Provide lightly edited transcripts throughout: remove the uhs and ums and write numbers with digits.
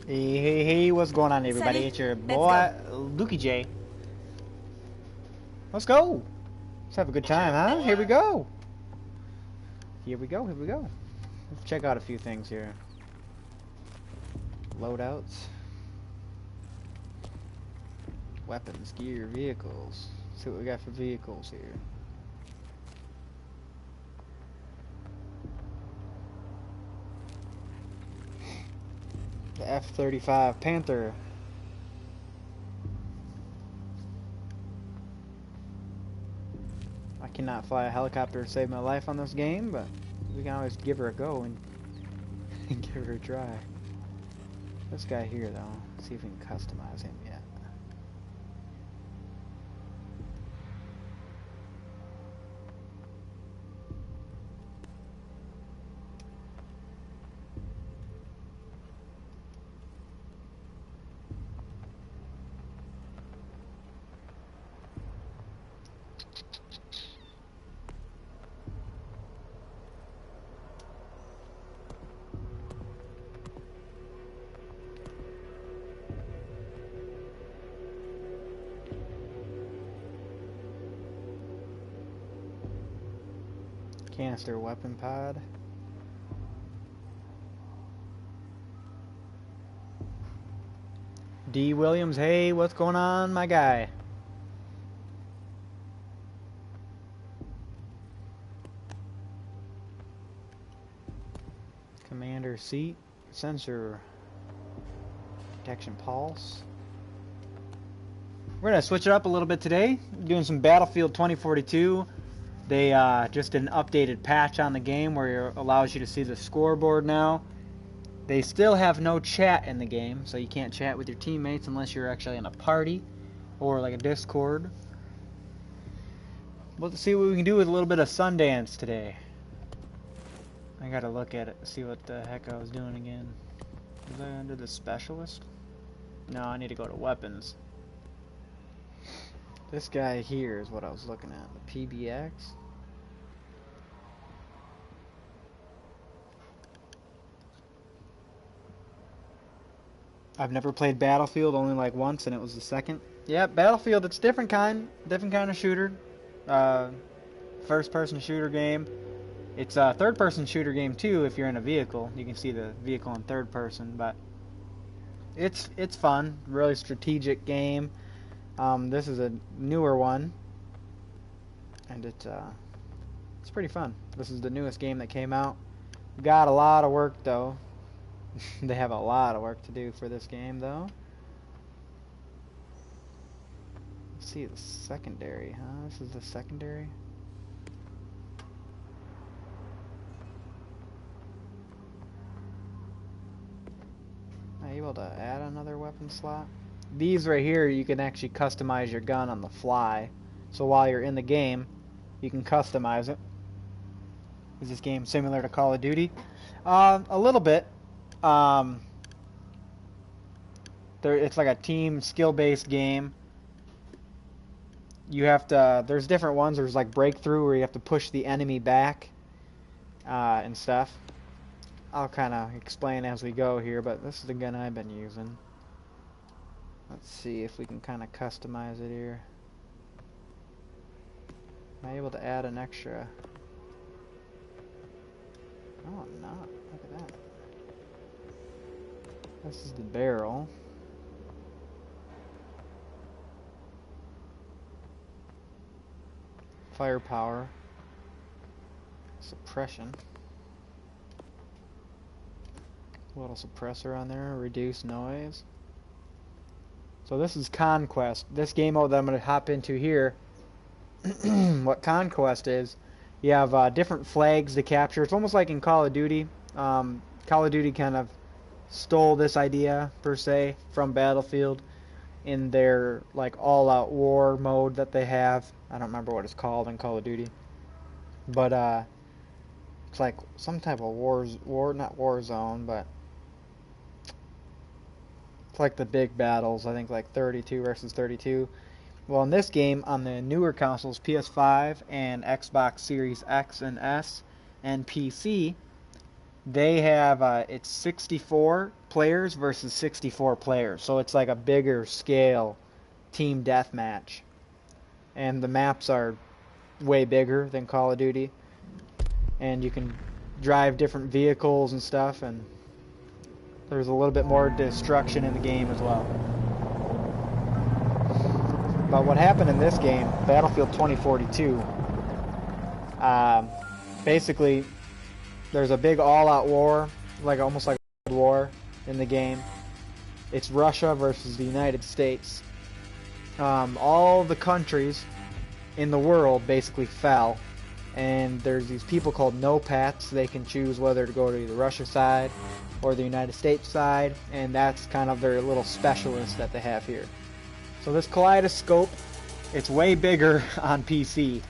Hey, what's going on, everybody? Sunny, It's your let's boy, go. Lukey J. Let's go. Let's have a good time, huh? Here we go. Here we go. Let's check out a few things here. Loadouts. Weapons, gear, vehicles. Let's see what we got for vehicles here. The F-35 Panther. I cannot fly a helicopter to save my life on this game, but we can always give her a go and give her a try. This guy here, though, let's see if we can customize him yet. Canister weapon pod. D. Williams, hey, what's going on, my guy? Commander seat, sensor, detection pulse. We're gonna switch it up a little bit today. Doing some Battlefield 2042. They just did an updated patch on the game where it allows you to see the scoreboard now. They still have no chat in the game, so you can't chat with your teammates unless you're actually in a party or like a Discord. Let's see what we can do with a little bit of Sundance today. I gotta look at it, see what the heck I was doing again. Was I under the specialist? No, I need to go to weapons. This guy here is what I was looking at. The PBX. I've never played Battlefield, only like once, and it was the second. Yeah, Battlefield, it's different kind of shooter. First-person shooter game. It's a third-person shooter game too. If you're in a vehicle, you can see the vehicle in third person, but it's fun. Really strategic game. This is a newer one, and it's pretty fun. This is the newest game that came out. Got a lot of work though. They have a lot of work to do for this game though. Let's see the secondary, huh? This is the secondary. Am I able to add another weapon slot? These right here, you can actually customize your gun on the fly. So while you're in the game, you can customize it. Is this game similar to Call of Duty? A little bit. It's like a team skill-based game. You have to, there's different ones. There's like breakthrough where you have to push the enemy back and stuff. I'll kind of explain as we go here, but this is the gun I've been using. Let's see if we can kind of customize it here. Am I able to add an extra? Oh, I'm not. Look at that. This is the barrel. Firepower. Suppression. A little suppressor on there. Reduce noise. So this is Conquest. This game mode that I'm going to hop into here. What Conquest is, you have different flags to capture. It's almost like in Call of Duty. Call of Duty kind of stole this idea per se from Battlefield in their like all-out war mode that they have. I don't remember what it's called in Call of Duty, but it's like some type of not war zone, but it's like the big battles. I think like 32 versus 32. Well, in this game, on the newer consoles, PS5 and Xbox Series X and S and PC, They have it's 64 players versus 64 players, so it's like a bigger scale team deathmatch, and the maps are way bigger than Call of Duty, and you can drive different vehicles and stuff, and there's a little bit more destruction in the game as well. But what happened in this game, Battlefield 2042, basically there's a big all-out war, like almost like a World War in the game. It's Russia versus the United States. All the countries in the world basically fell, and there's these people called no-pats. They can choose whether to go to the Russia side or the United States side, and that's kind of their little specialist that they have here. So this kaleidoscope, it's way bigger on PC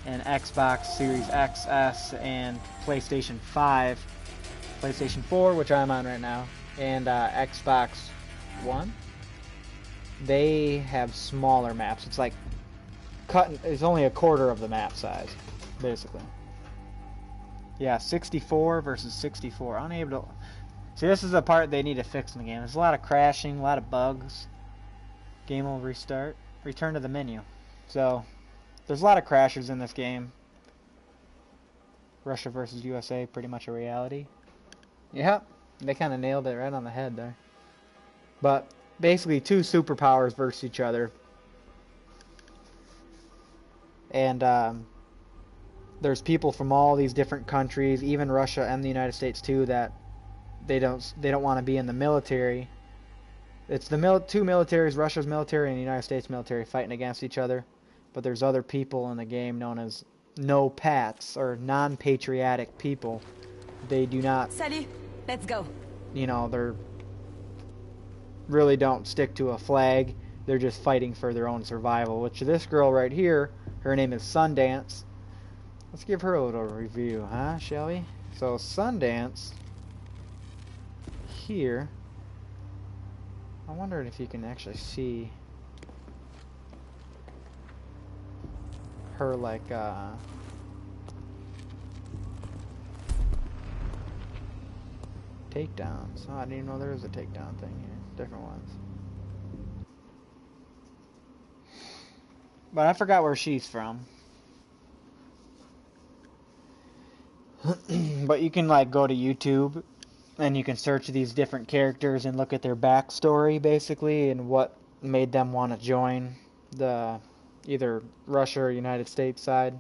and Xbox Series X, S, and PlayStation 5, PlayStation 4, which I'm on right now, and Xbox One. They have smaller maps. It's like it's only a quarter of the map size, basically. Yeah, 64 versus 64. Unable to see. This is the part they need to fix in the game. There's a lot of crashing, a lot of bugs. Game will restart. Return to the menu. So there's a lot of crashers in this game. Russia versus USA, pretty much a reality. Yeah, they kind of nailed it right on the head there. But basically, two superpowers versus each other. And there's people from all these different countries, even Russia and the United States too, that they don't want to be in the military. It's the two militaries, Russia's military and the United States military, fighting against each other. But there's other people in the game known as no-pats, or non-patriotic people. They do not... Salut, let's go. You know, they're... really don't stick to a flag. They're just fighting for their own survival. Which this girl right here, her name is Sundance. Let's give her a little review, huh, shall we? So Sundance... here... I wonder if you can actually see her, like, takedowns. Oh, I didn't even know there was a takedown thing here. Different ones. But I forgot where she's from. But you can, like, go to YouTube and you can search these different characters and look at their backstory, basically, and what made them want to join the either Russia or United States side.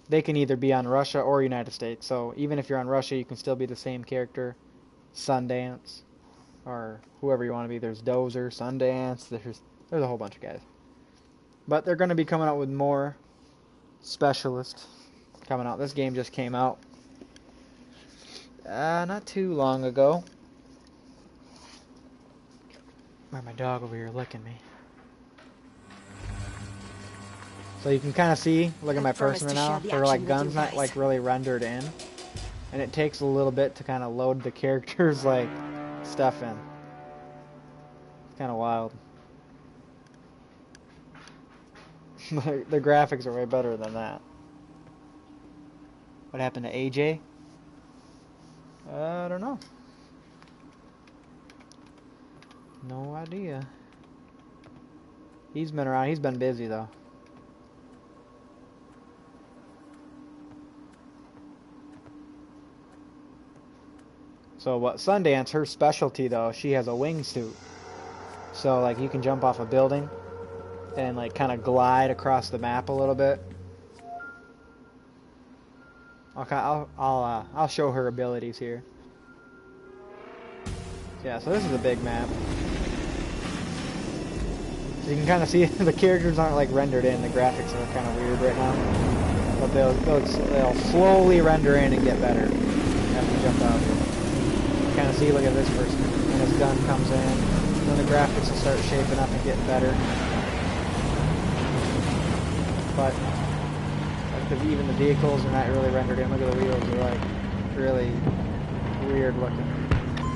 They can either be on Russia or United States, so even if you're on Russia, you can still be the same character, Sundance, or whoever you want to be. There's Dozer, Sundance, there's a whole bunch of guys. But they're going to be coming out with more specialists coming out. This game just came out not too long ago. My dog over here licking me. So you can kind of see, look at my person right now, her like gun's not like really rendered in, and it takes a little bit to kind of load the characters like stuff in. It's kind of wild. The graphics are way better than that. What happened to AJ? I don't know. No idea. He's been around. He's been busy though. So what Sundance, her specialty though, she has a wingsuit. So like you can jump off a building and like kind of glide across the map a little bit. Okay, I'll show her abilities here. Yeah, so this is a big map. So you can kind of see the characters aren't like rendered in. The graphics are kind of weird right now, but they'll slowly render in and get better after you jump out. You kind of see, look at this person when his gun comes in. Then the graphics will start shaping up and getting better. But even the vehicles are not really rendered in. Look at the wheels; they're like really weird looking.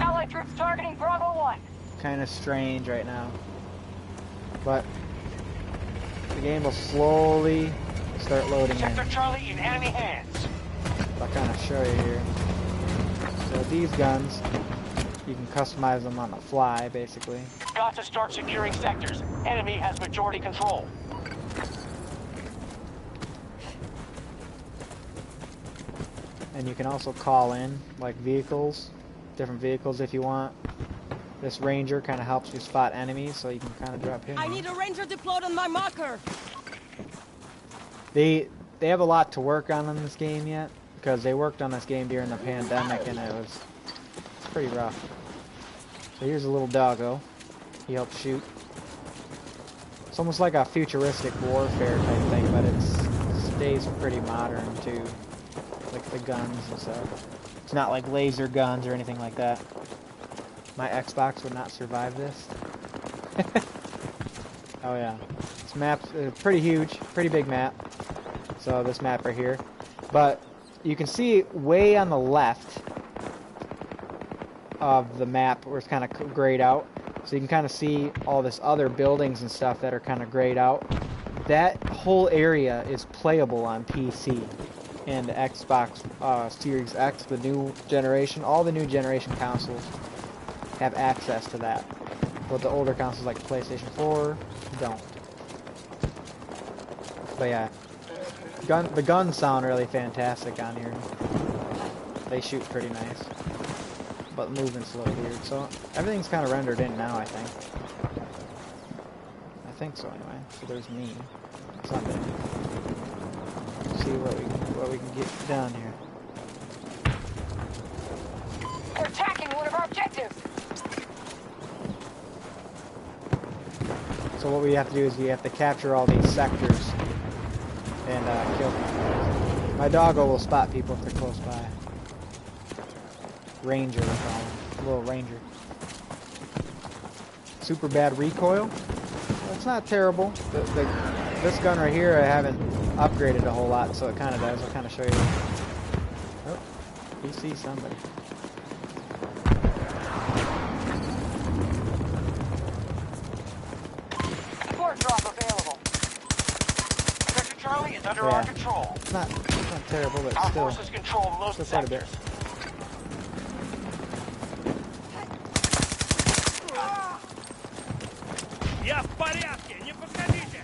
Allied troops targeting Bravo 1. Kind of strange right now, but the game will slowly start loading in. Sector Charlie in enemy hands. I'll kind of show you here. So these guns, you can customize them on the fly, basically. Got to start securing sectors. Enemy has majority control. And you can also call in, like, vehicles, different vehicles if you want. This ranger kind of helps you spot enemies, so you can kind of drop him. I need a ranger deployed on my marker. They have a lot to work on in this game yet, because they worked on this game during the pandemic, and it's pretty rough. So here's a little doggo. He helps shoot. It's almost like a futuristic warfare type thing, but it stays pretty modern too, like the guns and stuff. It's not like laser guns or anything like that. My Xbox would not survive this. Oh yeah, this map's pretty huge, pretty big map. So this map right here, but you can see way on the left of the map where it's kind of grayed out. So you can kind of see all this other buildings and stuff that are kind of grayed out. That whole area is playable on PC and the Xbox Series X, the new generation. All the new generation consoles have access to that, but the older consoles like PlayStation 4 don't. But yeah, the guns sound really fantastic on here. They shoot pretty nice, but the movement's a little weird. So everything's kind of rendered in now, I think. I think so anyway. So there's me. Something. See what we can get done here. They're attacking one of our objectives. So what we have to do is we have to capture all these sectors and kill them. My doggo will spot people if they're close by. Ranger, we call him. A little ranger. Super bad recoil. That's not terrible. This gun right here I haven't upgraded a whole lot, so it kind of does. I'll kind of show you. Oh, you see somebody. Support drop available. Sector Charlie is under our control. It's not terrible, but Our still. forces control most Still quite a bit. sectors. Я в порядке, не подходите!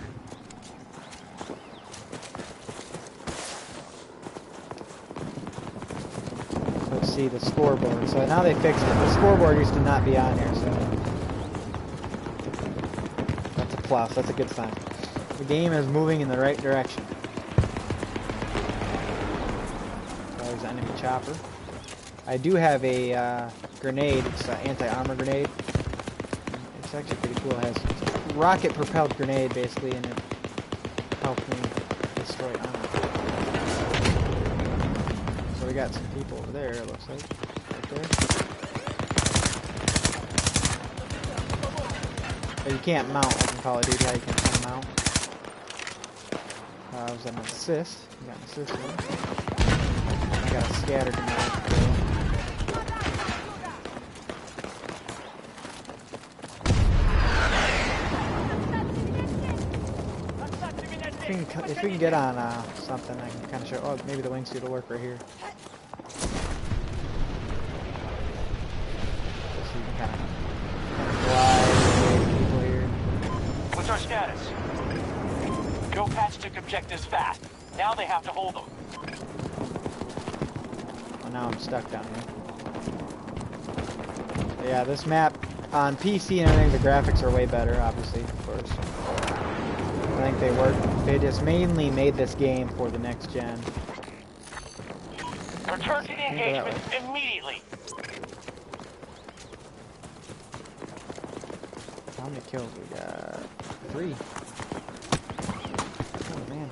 Let's see the scoreboard. So now they fixed it. The scoreboard used to not be on here, so that's a plus. That's a good sign. The game is moving in the right direction. There's an enemy chopper. I do have a grenade. It's an anti-armor grenade. It's actually pretty cool. It has a rocket-propelled grenade, basically, and it helps me destroy armor. So we got some people over there, it looks like. Right there. But you can't mount like in Call of Duty, how you can mount. That was an assist. You got an assist there. I got a scatter grenade. If we can get on something, I can kind of show. Oh, maybe the wingsuit will work right here. So you can kind of glide away people here. What's our status? Go patch took objectives fast. Now they have to hold them. Well, now I'm stuck down here. Yeah, this map on PC and everything, the graphics are way better, obviously, of course. I think they work. They just mainly made this game for the next gen. Return to the engagement immediately. How many kills we got? 3. Oh man.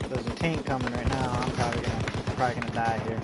There's a tank coming right now. I'm probably gonna die here.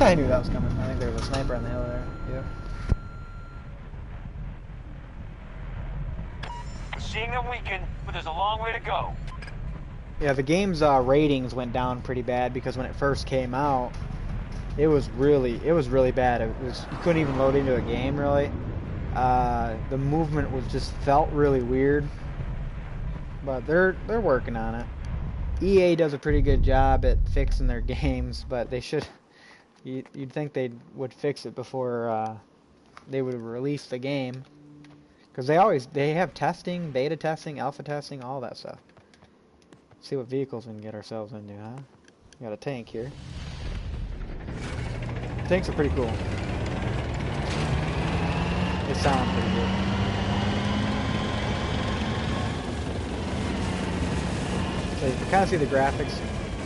I knew that was coming. I think there was a sniper on the hill there. Yep. We're seeing them weaken, but there's a long way to go. Yeah, the game's ratings went down pretty bad because when it first came out, it was really bad. You couldn't even load into a game really. The movement was just felt really weird. But they're working on it. EA does a pretty good job at fixing their games, but they should. You'd think they would fix it before they would release the game, because they have testing, beta testing, alpha testing, all that stuff. See what vehicles we can get ourselves into, huh? We got a tank here. Tanks are pretty cool. They sound pretty good. So you can kind of see the graphics.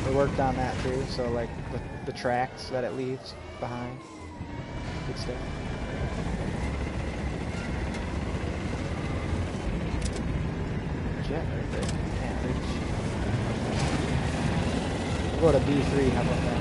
They worked on that too. So like the tracks that it leaves behind. Good stuff. Jet right there. Can't reach. We'll go to B3. How about that?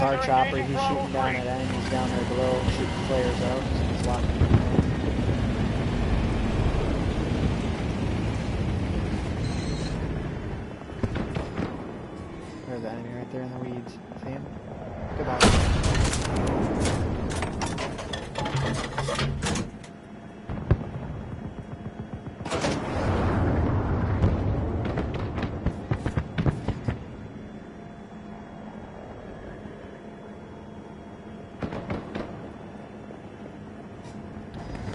Our chopper, he's shooting down at enemies down there below, shooting flares out, so he's locking them in. There's the enemy right there in the weeds. See him? Goodbye.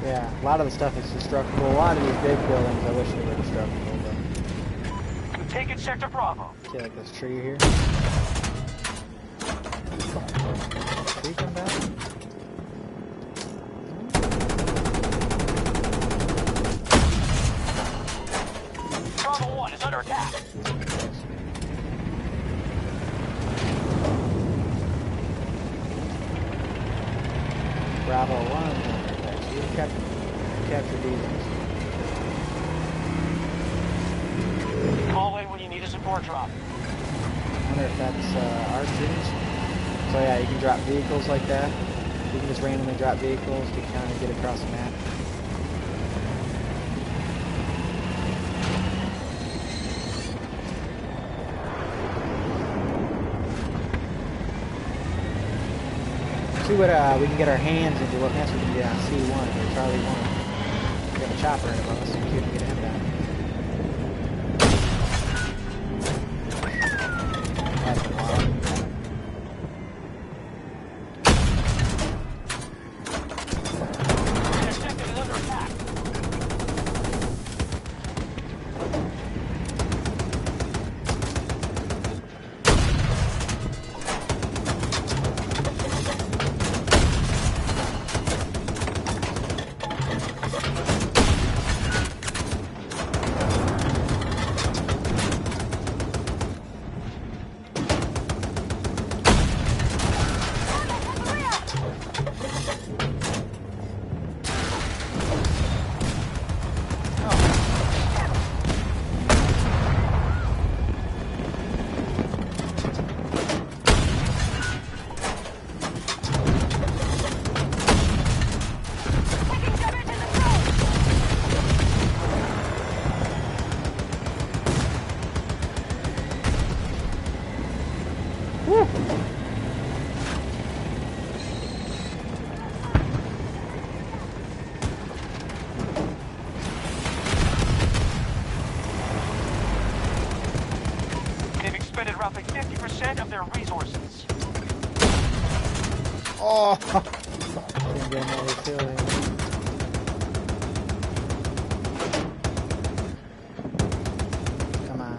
Yeah, a lot of the stuff is destructible. A lot of these big buildings, I wish they were destructible, but... We've taken Sector Bravo. See, like this tree here? Tree come back? Bravo 1 is under attack. Bravo 1. You capture these. Call in when you need a support drop. I wonder if that's archers. So yeah, you can drop vehicles like that. You can just randomly drop vehicles to kind of get across the map. See what we can get our hands into. What mess we can get on C1 or Charlie 1. We got a chopper in above us, so we can get him down. That's a lot. Their sector is under attack. Roughly 50% of their resources. Oh! Didn't get another kill here. Come on.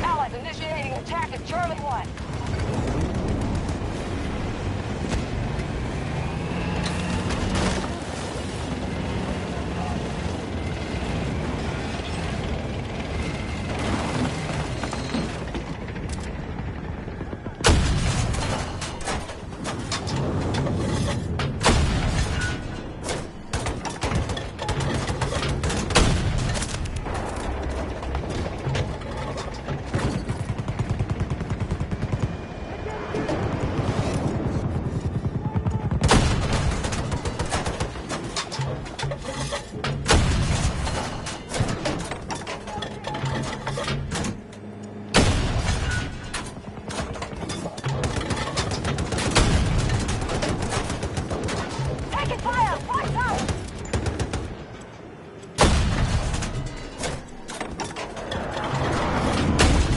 Allies initiating attack at Charlie 1.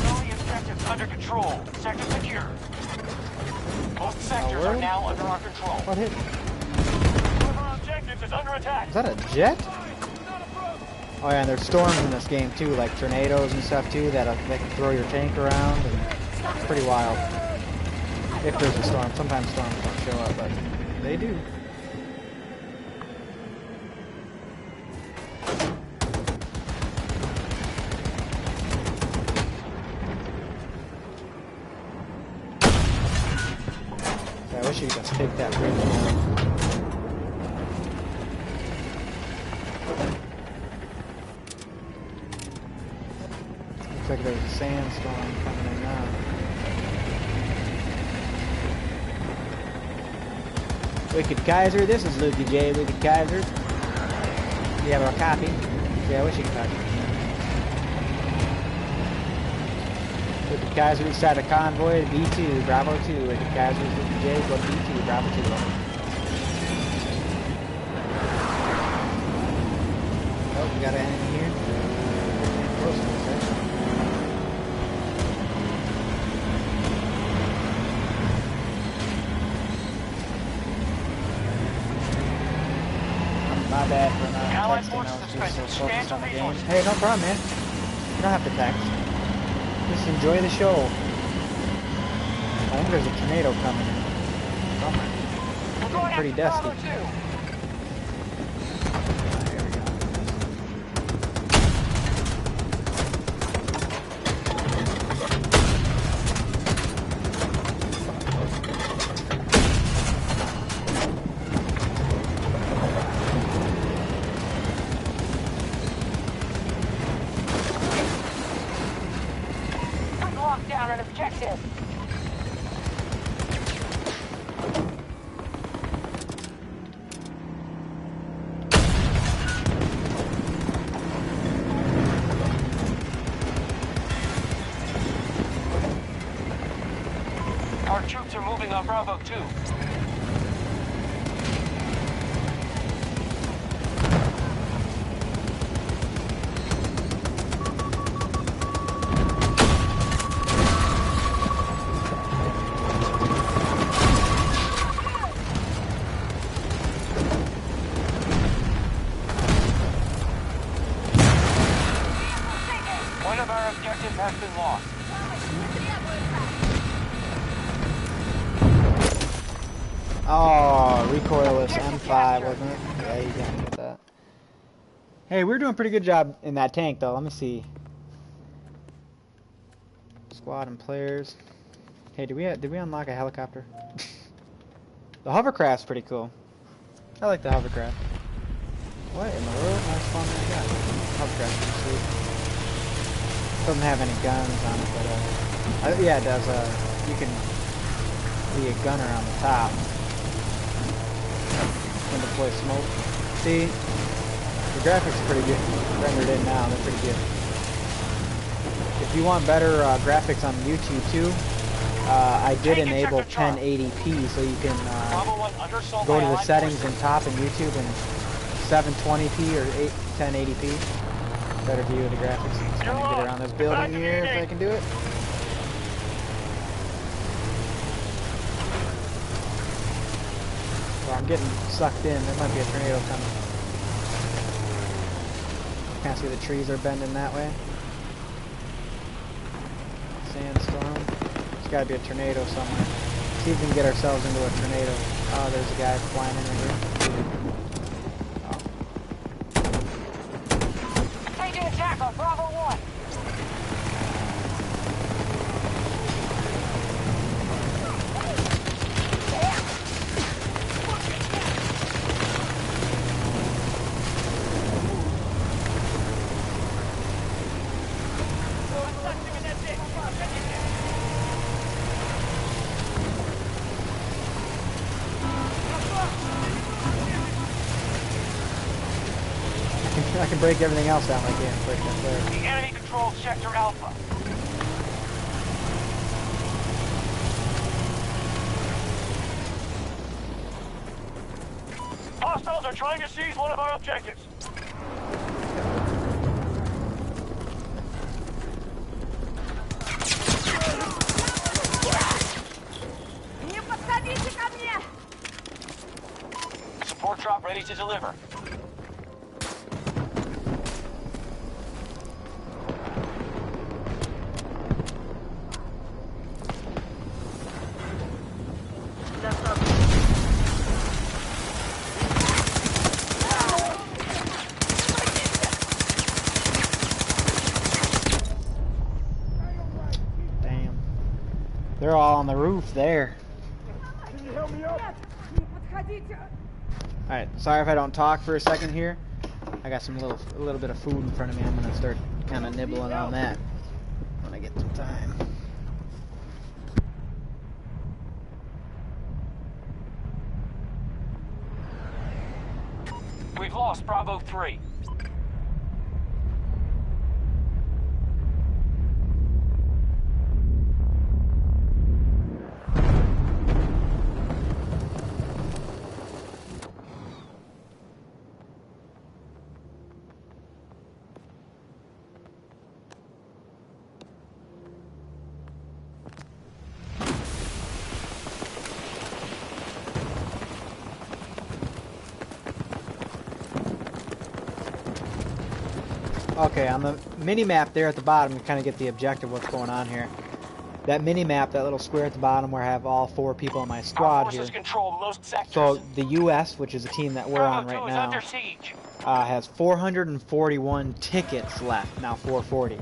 Early objectives under control. Sector secure. Most sectors are word? now under our control. What hit me? One of our objectives is under attack. Is that a jet? Oh yeah, and there's storms in this game too, like tornadoes and stuff too, that can throw your tank around, and it's pretty wild. If there's a storm. Sometimes storms don't show up, but they do. I wish you could just take that bridge down. Looks like there's a sandstorm coming in now. Wicked Kaiser, this is Lukey J. Wicked Kaiser. Do you have a copy? Yeah, I wish you could talk. Wicked Kaiser, we start a convoy to B2, Bravo 2. Wicked Kaiser, Lukey J, go to B2, Bravo 2. Oh, we got an enemy here. Close to us, right? My bad for not Allied texting. I forces was have just spent so focused substantial on the game. resources. Hey, no problem, man. You don't have to text. Just enjoy the show. I think there's a tornado coming somewhere. We're going Pretty after dusty. Bravo 2. There we go. Lock down an objective. Our troops are moving on Bravo 2. One of our objectives has been lost. Oh, recoilless M5, wasn't it? Yeah, you got me with that. Hey, we're doing a pretty good job in that tank, though. Let me see. Squad and players. Hey, did we unlock a helicopter? The hovercraft's pretty cool. I like the hovercraft. What in the world? Nice fun that I got. Hovercraft's pretty sweet. Doesn't have any guns on it, but yeah, it does. You can be a gunner on the top. And deploy smoke. See, the graphics are pretty good. Rendered in now, they're pretty good. If you want better graphics on YouTube too, I did enable 1080p, so you can go to the settings in top in YouTube and 720p or 1080p. Better view of the graphics. So I'm gonna get around this building here if I can do it. So I'm getting sucked in. There might be a tornado coming. Can't see the trees are bending that way. Sandstorm. There's gotta be a tornado somewhere. See if we can get ourselves into a tornado. Oh, there's a guy flying in right here. Taking attack on Bravo 1. I can break everything else down like I can break that flare. The enemy controls Sector Alpha. Hostiles are trying to seize one of our objectives. Не подходите ко мне! Support drop ready to deliver. Damn. They're all on the roof there. Нет, не подходите! Alright, sorry if I don't talk for a second here. I got a little bit of food in front of me. I'm gonna start kind of nibbling on that when I get some time. We've lost Bravo 3. Okay, on the mini-map there at the bottom, you kind of get the objective of what's going on here. That mini-map, that little square at the bottom where I have all 4 people in my Our squad here. forces control most sectors. So the U.S., which is the team that we're on Bravo 2 right is now, under siege. has 441 tickets left, now 440.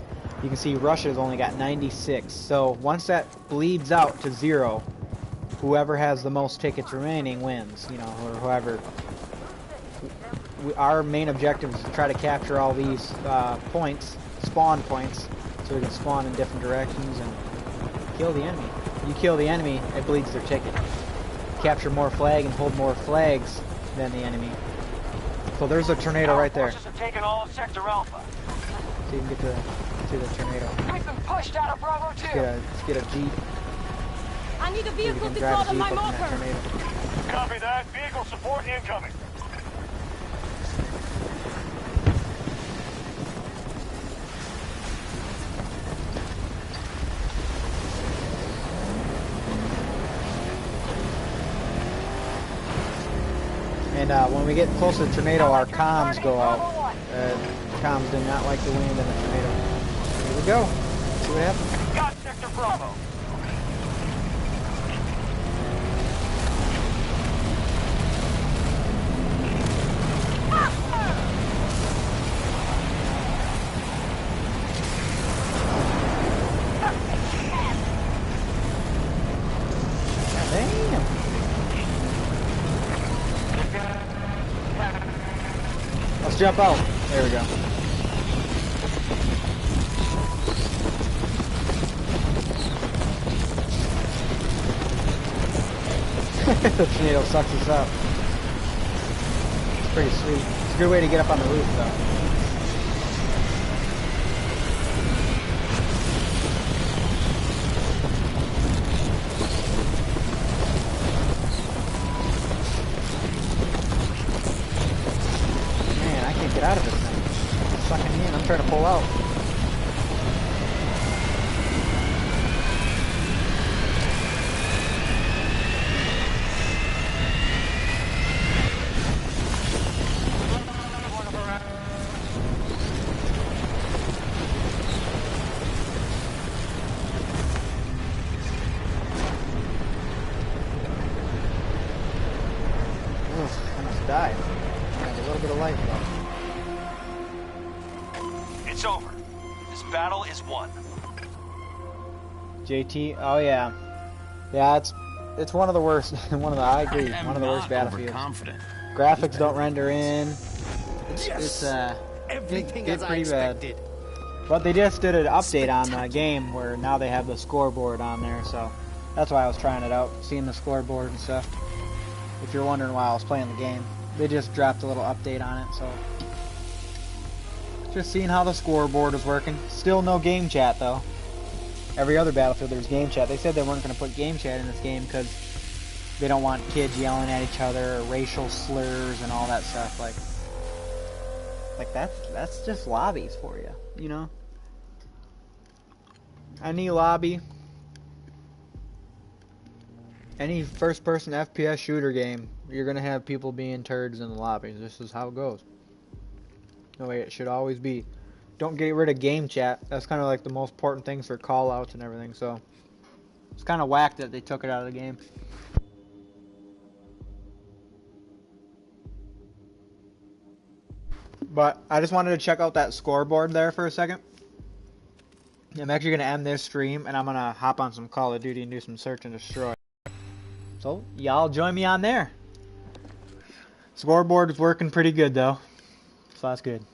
You can see Russia's only got 96. So once that bleeds out to 0, whoever has the most tickets remaining wins, you know, or whoever. Our main objective is to try to capture all these points, spawn points, so we can spawn in different directions and kill the enemy. You kill the enemy, it bleeds their ticket. Capture more flag and hold more flags than the enemy. So there's a tornado right there. Our forces have taken all of Sector Alpha. So you can get to the tornado. We've been pushed out of Bravo 2. Let's get a Jeep. I need a So you vehicle can to drive load a on Jeep my up in that marker! tornado. Copy that. Vehicle support incoming. And when we get close to the tornado, our comms go out. Comms do not like the wind in the tornado. Here we go. See what happens. Got Sector Bravo. Damn. Let's jump out. There we go. The tornado sucks us up. It's pretty sweet. It's a good way to get up on the roof, though. Man, I can't get out of this thing. It's sucking me in. I'm trying to pull out. Ugh, I almost died. I had a little bit of life left. It's over. This battle is won. JT, oh yeah. Yeah, it's one of the worst. I agree. I am One of the worst not battlefields. overconfident. Graphics don't render in. Yes! Everything gets as I pretty bad. expected. But they just did an update on the game where now they have the scoreboard on there, so that's why I was trying it out, seeing the scoreboard and stuff. If you're wondering why I was playing the game, they just dropped a little update on it, so just seeing how the scoreboard is working. Still no game chat though. Every other Battlefield there's game chat. They said they weren't going to put game chat in this game because they don't want kids yelling at each other or racial slurs and all that stuff. Like that's just lobbies for you, you know? Any lobby, any first-person FPS shooter game, you're gonna have people being turds in the lobbies. This is how it goes. The way it should always be. Don't get rid of game chat. That's kind of like the most important things for call-outs and everything, so it's kind of whack that they took it out of the game. But I just wanted to check out that scoreboard there for a second. I'm actually going to end this stream, and I'm going to hop on some Call of Duty and do some search and destroy. So, y'all join me on there. Scoreboard is working pretty good, though. So that's good.